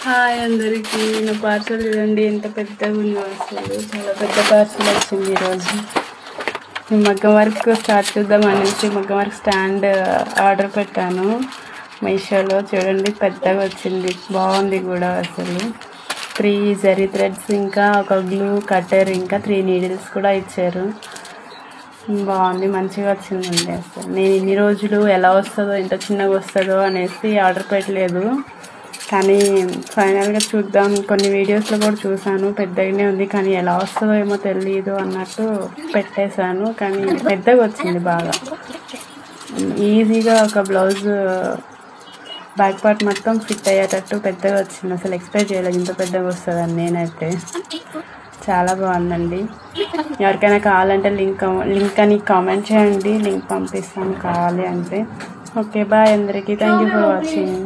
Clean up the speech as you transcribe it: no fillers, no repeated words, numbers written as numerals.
Hi అందరికీ. నా parcel చూడండి ఎంత పెద్దగా ఉందో, అసలు చాలా పెద్ద పార్సల్ వచ్చింది ఈరోజు. మగ్గం వర్క్ స్టార్ట్ చేద్దాం అనేసి మగ్గం వర్క్ స్టాండ్ ఆర్డర్ పెట్టాను మీషోలో. చూడండి పెద్దగా వచ్చింది, బాగుంది కూడా. అసలు 3 జరీ థ్రెడ్స్, ఇంకా ఒక గ్లూ కట్టర్, ఇంకా 3 నీడిల్స్ కూడా ఇచ్చారు. బాగుంది, మంచిగా వచ్చిందండి. అసలు నేను ఇన్ని రోజులు ఎలా వస్తుందో, ఎంత చిన్నగా వస్తుందో అనేసి ఆర్డర్ పెట్టలేదు, కానీ ఫైనల్గా చూద్దాం. కొన్ని వీడియోస్లో కూడా చూసాను, పెద్దగానే ఉంది, కానీ ఎలా వస్తుందో ఏమో తెలియదు అన్నట్టు పెట్టేశాను. కానీ పెద్దగా వచ్చింది బాగా. ఈజీగా ఒక బ్లౌజ్ బ్యాక్ పార్ట్ మొత్తం ఫిట్ అయ్యేటట్టు పెద్దగా వచ్చింది. అసలు ఎక్స్పెక్ట్ చేయలేదు ఇంత పెద్దగా వస్తుందని నేనైతే. చాలా బాగుందండి. ఎవరికైనా కావాలంటే లింక్ అని కామెంట్ చేయండి, లింక్ పంపిస్తాను కావాలి అంటే. ఓకే, బాయ్ అందరికీ. Thank you for watching.